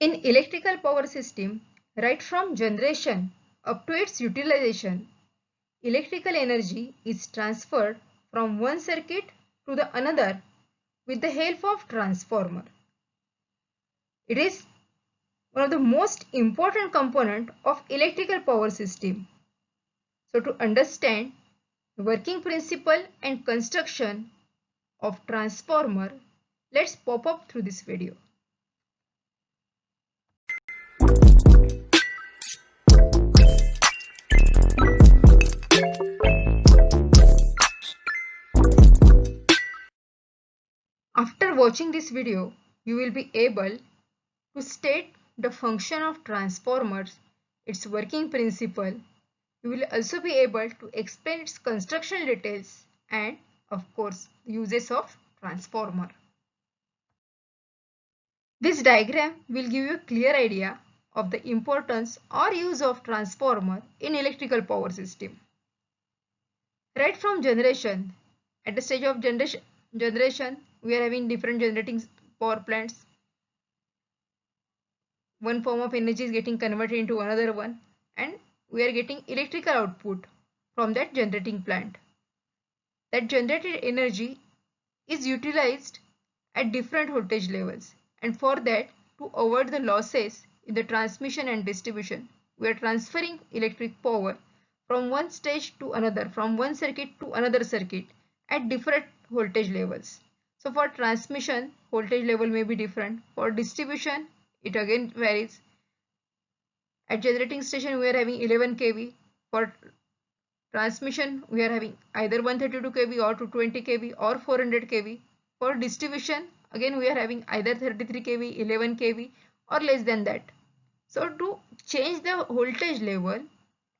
In electrical power system, right from generation up to its utilization, electrical energy is transferred from one circuit to the another with the help of transformer. It is one of the most important component of electrical power system. So to understand the working principle and construction of transformer, let's pop up through this video. After watching this video, you will be able to state the function of transformers, its working principle. You will also be able to explain its construction details and, of course, the uses of transformer. This diagram will give you a clear idea of the importance or use of transformer in electrical power system. Right from generation, at the stage of generation, we are having different generating power plants. One form of energy is getting converted into another one, and we are getting electrical output from that generating plant. That generated energy is utilized at different voltage levels, and for that, to avoid the losses in the transmission and distribution, we are transferring electric power from one stage to another, from one circuit to another circuit at different voltage levels. So for transmission, voltage level may be different. For distribution, it again varies. At generating station, we are having 11 kV. For transmission, we are having either 132 kV or 220 kV or 400 kV. For distribution, again we are having either 33 kV, 11 kV or less than that. So to change the voltage level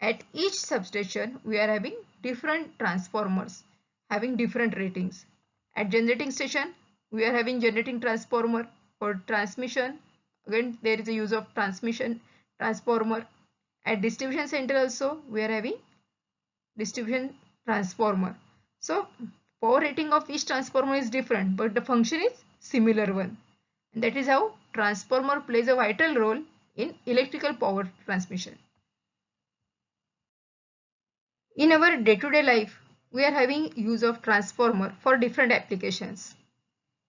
at each substation, we are having different transformers having different ratings. At generating station, we are having generating transformer. For transmission, again there is a use of transmission transformer. At distribution center also, we are having distribution transformer. So power rating of each transformer is different, but the function is similar one. And that is how transformer plays a vital role in electrical power transmission. In our day-to-day life, we are having use of transformer for different applications.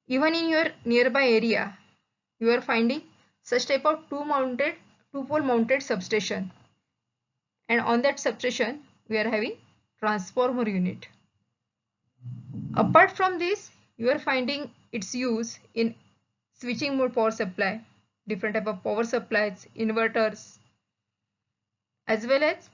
Even in your nearby area, you are finding such type of two-pole mounted substation. And on that substation, we are having transformer unit. Apart from this, you are finding its use in switching mode power supply, different type of power supplies, inverters, as well as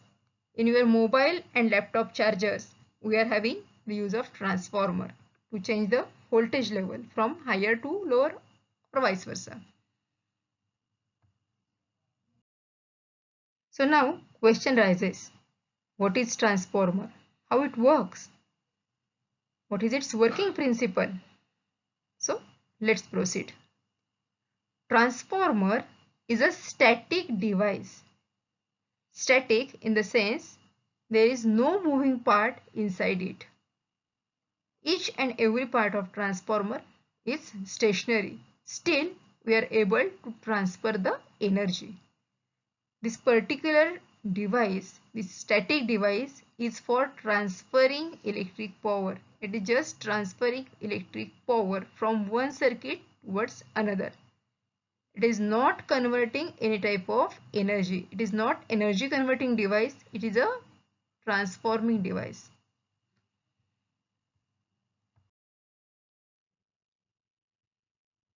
in your mobile and laptop chargers. We are having the use of transformer to change the voltage level from higher to lower or vice versa. So now question rises, what is transformer? How it works? What is its working principle? So let's proceed. Transformer is a static device. Static in the sense there is no moving part inside it. Each and every part of transformer is stationary. Still, we are able to transfer the energy. This particular device, this static device, is for transferring electric power. It is just transferring electric power from one circuit towards another. It is not converting any type of energy. It is not energy converting device. It is a transforming device.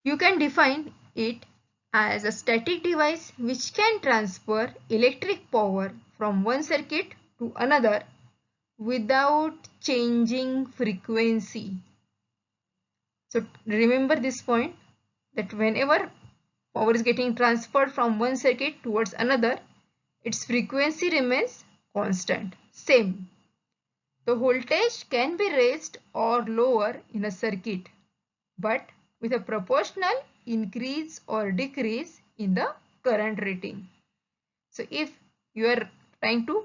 You can define it as a static device which can transfer electric power from one circuit to another without changing frequency. So remember this point, that whenever power is getting transferred from one circuit towards another, its frequency remains constant, same. The voltage can be raised or lower in a circuit, but with a proportional increase or decrease in the current rating. So if you are trying to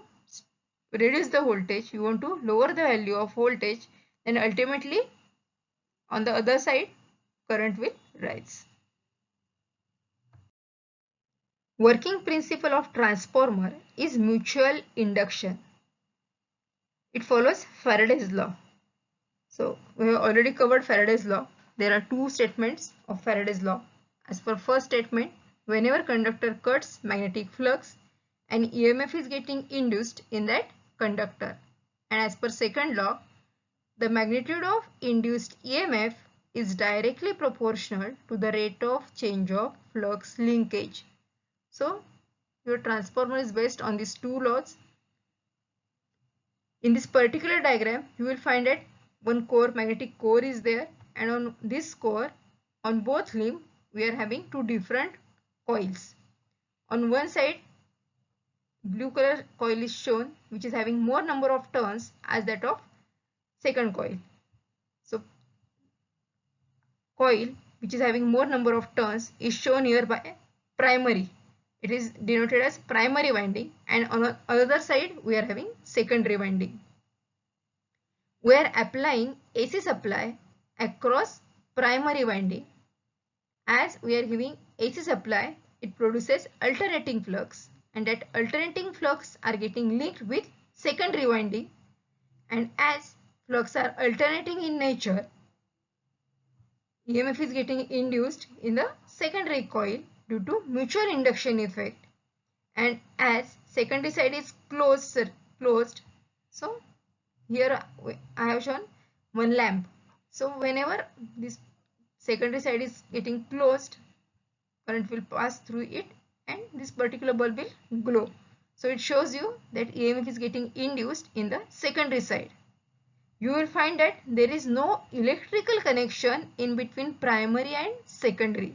reduce the voltage, you want to lower the value of voltage, then ultimately on the other side current will rise. working principle of transformer is mutual induction. It follows Faraday's law. So we have already covered Faraday's law. There are two statements of Faraday's law. As per first statement, whenever conductor cuts magnetic flux, an EMF is getting induced in that conductor. And as per second law, the magnitude of induced EMF is directly proportional to the rate of change of flux linkage. So your transformer is based on these two laws. In this particular diagram, you will find that one core, magnetic core is there, and on this core, on both limb, we are having two different coils. On one side, blue color coil is shown, which is having more number of turns as that of second coil. So coil which is having more number of turns is shown here by primary. It is denoted as primary winding, and on the other side we are having secondary winding. We are applying AC supply across primary winding. As we are giving AC supply, it produces alternating flux, and that alternating flux are getting linked with secondary winding, and as flux are alternating in nature, EMF is getting induced in the secondary coil due to mutual induction effect, and as secondary side is closed, so here I have shown one lamp. So whenever this secondary side is getting closed, current will pass through it and this particular bulb will glow. So it shows you that EMF is getting induced in the secondary side. You will find that there is no electrical connection in between primary and secondary.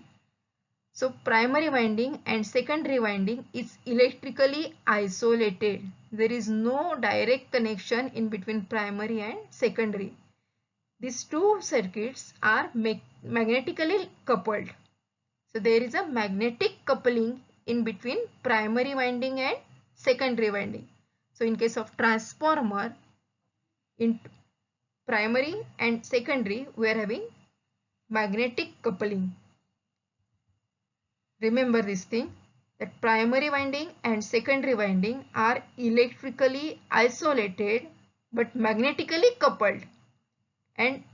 So primary winding and secondary winding is electrically isolated. There is no direct connection in between primary and secondary. These two circuits are magnetically coupled. So there is a magnetic coupling in between primary winding and secondary winding. So in case of transformer, in primary and secondary we are having magnetic coupling. Remember this thing, that primary winding and secondary winding are electrically isolated but magnetically coupled. And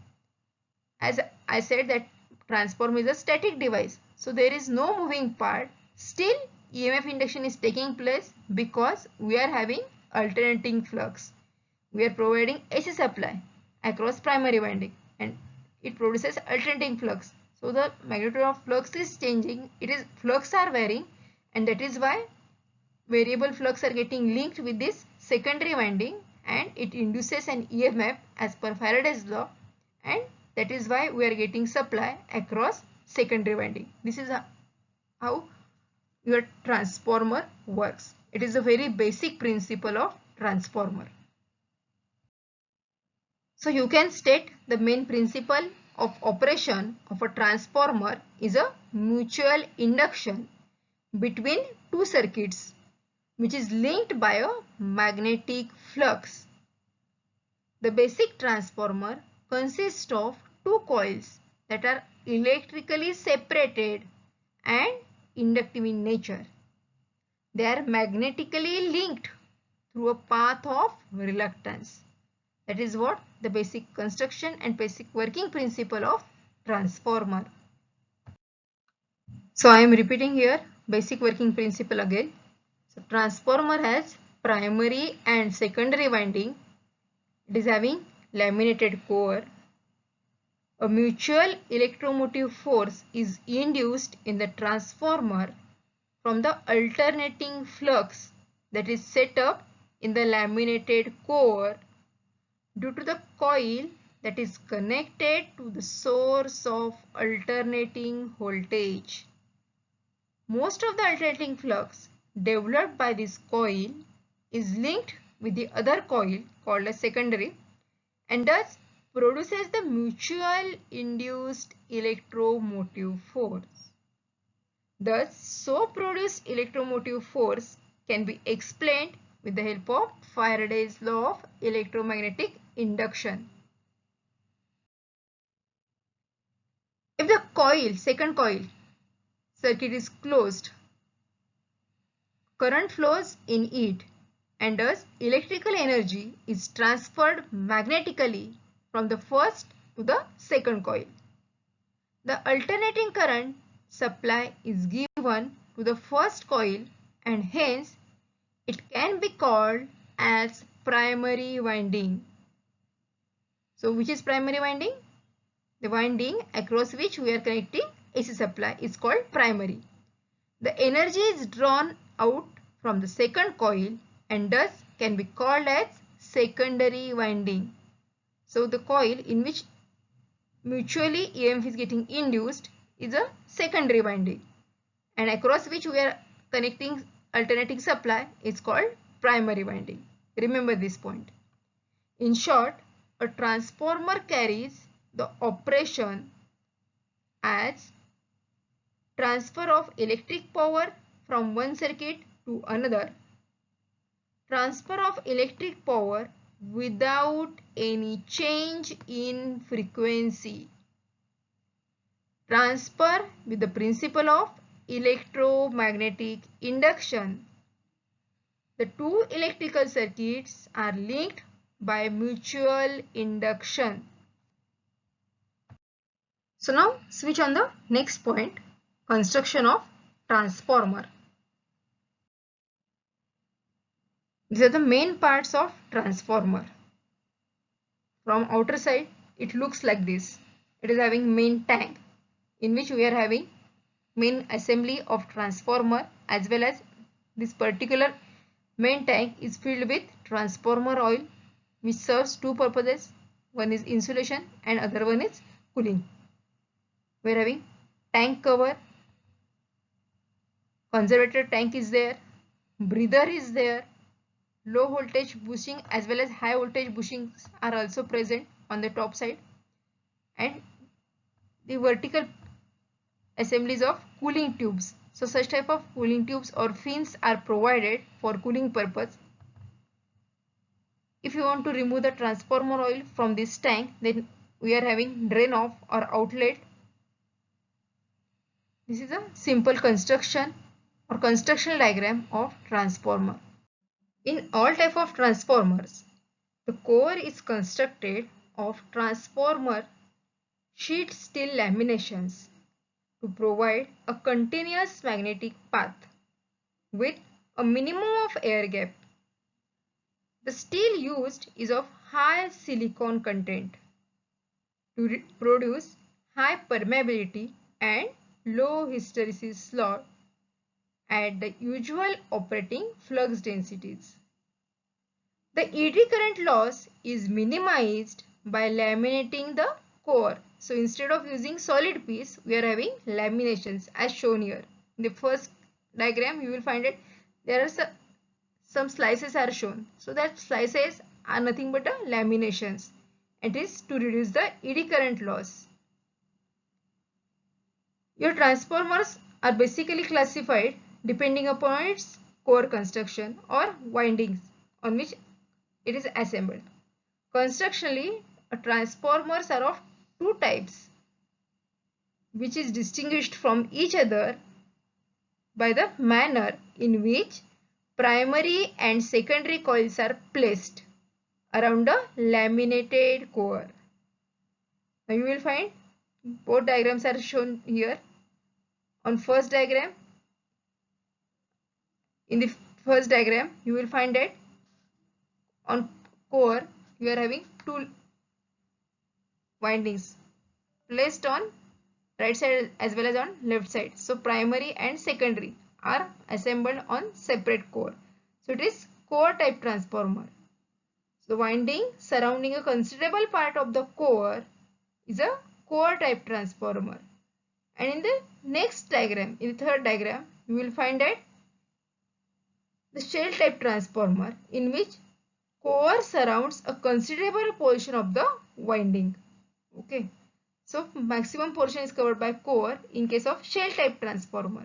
as I said that transformer is a static device, so there is no moving part. Still EMF induction is taking place because we are having alternating flux. We are providing AC supply across primary winding and it produces alternating flux. So the magnitude of flux is changing, flux are varying, and that is why variable flux are getting linked with this secondary winding and it induces an EMF as per Faraday's law, and that is why we are getting supply across secondary winding. This is how your transformer works. It is a very basic principle of transformer. So you can state the main principle of operation of a transformer is a mutual induction between two circuits which is linked by a magnetic flux. The basic transformer consists of two coils that are electrically separated and inductive in nature. They are magnetically linked through a path of reluctance. That is what the basic construction and basic working principle of transformer. So I am repeating here basic working principle again. So transformer has primary and secondary winding. It is having laminated core. A mutual electromotive force is induced in the transformer from the alternating flux that is set up in the laminated core due to the coil that is connected to the source of alternating voltage. Most of the alternating flux developed by this coil is linked with the other coil called a secondary and thus produces the mutual induced electromotive force. Thus, so produced electromotive force can be explained with the help of Faraday's law of electromagnetic induction. If the second coil circuit is closed, current flows in it and thus electrical energy is transferred magnetically from the first to the second coil. The alternating current supply is given to the first coil and hence it can be called as primary winding. So which is primary winding? The winding across which we are connecting AC supply is called primary. The energy is drawn out from the second coil and thus can be called as secondary winding. So the coil in which mutually EMF is getting induced is a secondary winding and across which we are connecting alternating supply is called primary winding. Remember this point. In short, a transformer carries the operation as transfer of electric power from one circuit to another, transfer of electric power without any change in frequency, transfer with the principle of electromagnetic induction. The two electrical circuits are linked by mutual induction. So now switch on the next point, construction of transformer. These are the main parts of transformer. From outer side it looks like this. It is having main tank in which we are having main assembly of transformer, as well as this particular main tank is filled with transformer oil which serves two purposes. One is insulation and other one is cooling. We are having tank cover, conservator tank is there, breather is there, low voltage bushing as well as high voltage bushings are also present on the top side, and the vertical assemblies of cooling tubes. So such type of cooling tubes or fins are provided for cooling purpose. If you want to remove the transformer oil from this tank, then we are having drain off or outlet. This is a simple construction or construction diagram of transformer. In all type of transformers, the core is constructed of transformer sheet steel laminations to provide a continuous magnetic path with a minimum of air gap. The steel used is of high silicon content to produce high permeability and low hysteresis loss at the usual operating flux densities. The eddy current loss is minimized by laminating the core. So instead of using solid piece, we are having laminations as shown here. In the first diagram, you will find it there are some slices are shown. So that slices are nothing but laminations. It is to reduce the eddy current loss. Your transformers are basically classified depending upon its core construction or windings on which it is assembled. Constructionally, transformers are of two types, which is distinguished from each other by the manner in which primary and secondary coils are placed around a laminated core. Now you will find both diagrams are shown here. On first diagram, in the first diagram, you will find that on core you are having two windings placed on right side as well as on left side. So primary and secondary are assembled on separate core. So it is core type transformer. So winding surrounding a considerable part of the core is a core type transformer. And in the next diagram, in the third diagram, you will find that the shell type transformer in which core surrounds a considerable portion of the winding. Okay. So maximum portion is covered by core in case of shell type transformer,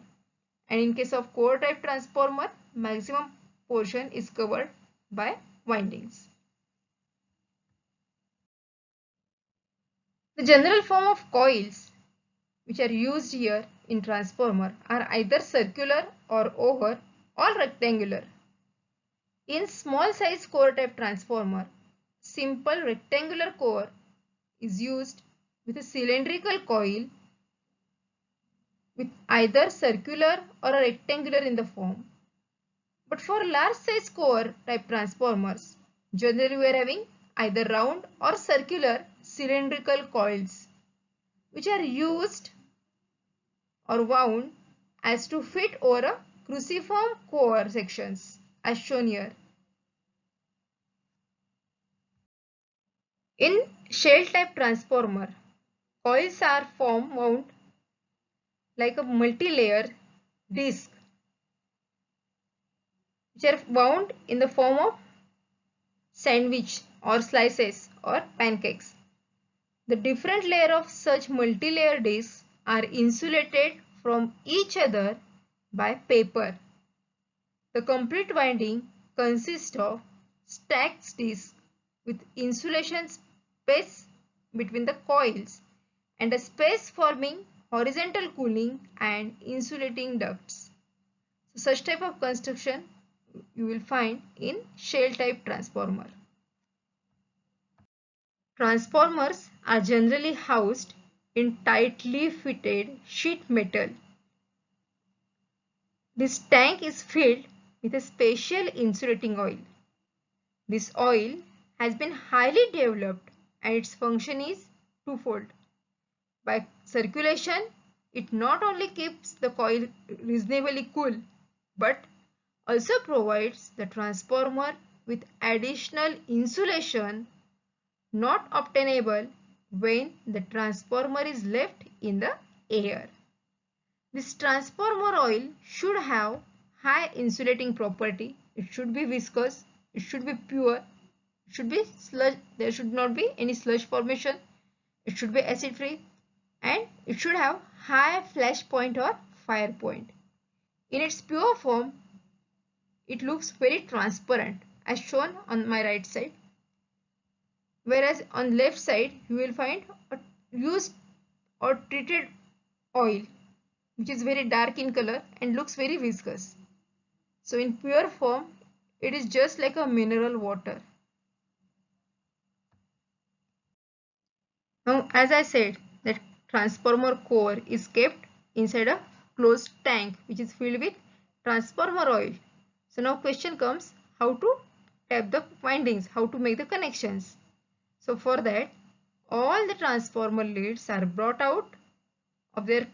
and in case of core type transformer, maximum portion is covered by windings. The general form of coils which are used here in transformer are either circular or oval all rectangular. In small size core type transformer, simple rectangular core is used with a cylindrical coil with either circular or a rectangular in the form. But for large size core type transformers, generally we are having either round or circular cylindrical coils which are used or wound as to fit over a cruciform core sections as shown here. In shell type transformer, coils are wound like a multi-layer disc which are wound in the form of sandwich or slices or pancakes. The different layers of such multi-layer discs are insulated from each other by paper. The complete winding consists of stacked discs with insulation space between the coils and a space forming horizontal cooling and insulating ducts. So such type of construction you will find in shell type transformer. Transformers are generally housed in tightly fitted sheet metal. This tank is filled with a special insulating oil. This oil has been highly developed and its function is twofold. By circulation, it not only keeps the coil reasonably cool but also provides the transformer with additional insulation not obtainable when the transformer is left in the air. This transformer oil should have high insulating property. It should be viscous, it should be pure, it should be sludge, there should not be any sludge formation, it should be acid free, and it should have high flash point or fire point. In its pure form, it looks very transparent as shown on my right side, whereas on left side you will find a used or treated oil which is very dark in color and looks very viscous. So in pure form it is just like a mineral water. Now as I said that transformer core is kept inside a closed tank which is filled with transformer oil. So now question comes, how to tap the windings, how to make the connections. So for that, all the transformer leads are brought out of their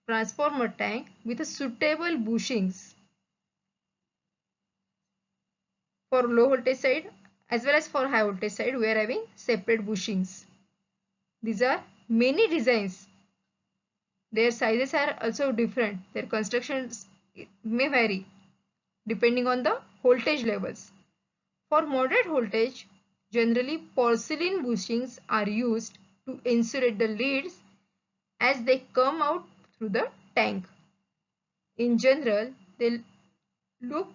transformer tank with a suitable bushings. For low voltage side as well as for high voltage side, we are having separate bushings. These are many designs. Their sizes are also different. Their constructions may vary depending on the voltage levels. For moderate voltage, generally porcelain bushings are used to insulate the leads as they come out through the tank. In general, they look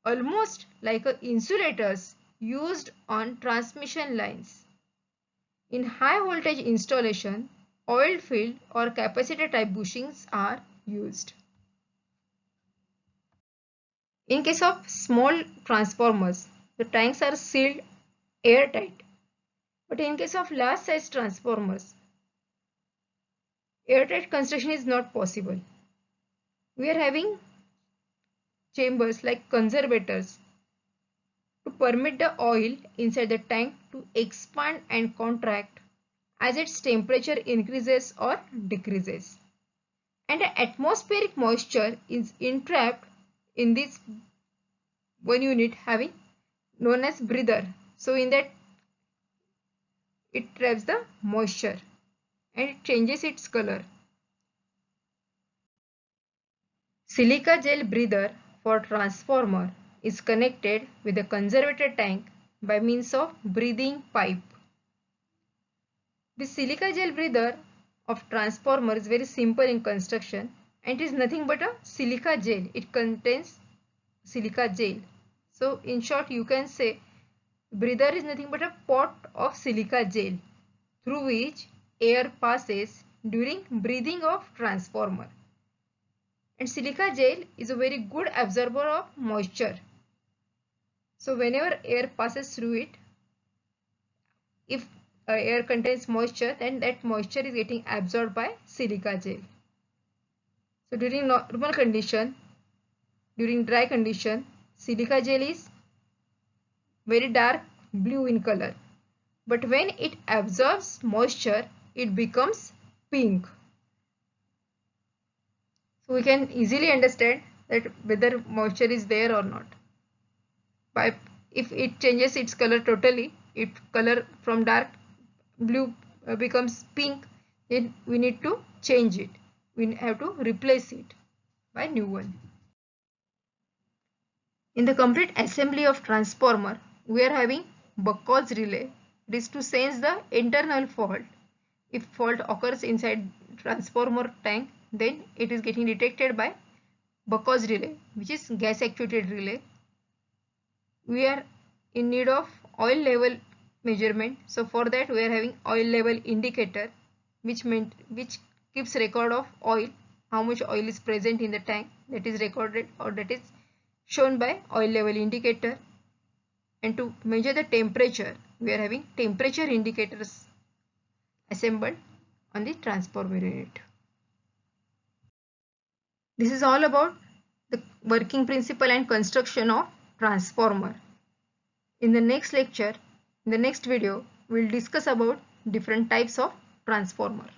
almost like insulators used on transmission lines. In high voltage installation, oil filled or capacitor type bushings are used. In case of small transformers, the tanks are sealed airtight. But in case of large size transformers, airtight construction is not possible. We are having chambers like conservators to permit the oil inside the tank to expand and contract as its temperature increases or decreases. And the atmospheric moisture is entrapped in this one unit having known as breather. So in that it traps the moisture and it changes its color. Silica gel breather for transformer is connected with the conservator tank by means of breathing pipe. The silica gel breather of transformer is very simple in construction and it is nothing but a silica gel. It contains silica gel. So in short you can say breather is nothing but a pot of silica gel through which air passes during breathing of transformer. And silica gel is a very good absorber of moisture. So whenever air passes through it, if air contains moisture, then that moisture is getting absorbed by silica gel. So during normal condition, during dry condition, silica gel is very dark blue in color. But when it absorbs moisture, it becomes pink. So we can easily understand that whether moisture is there or not. By if it changes its color totally, if color from dark blue becomes pink, then we need to change it. We have to replace it by new one. In the complete assembly of transformer, we are having Buck's relay. It is to sense the internal fault. If fault occurs inside transformer tank, then it is getting detected by Buck's relay, which is gas actuated relay. We are in need of oil level measurement. So for that we are having oil level indicator, which keeps record of oil, how much oil is present in the tank, that is recorded or that is shown by oil level indicator. And to measure the temperature, we are having temperature indicators assembled on the transformer unit. This is all about the working principle and construction of transformer. In the next lecture, in the next video, we will discuss about different types of transformer.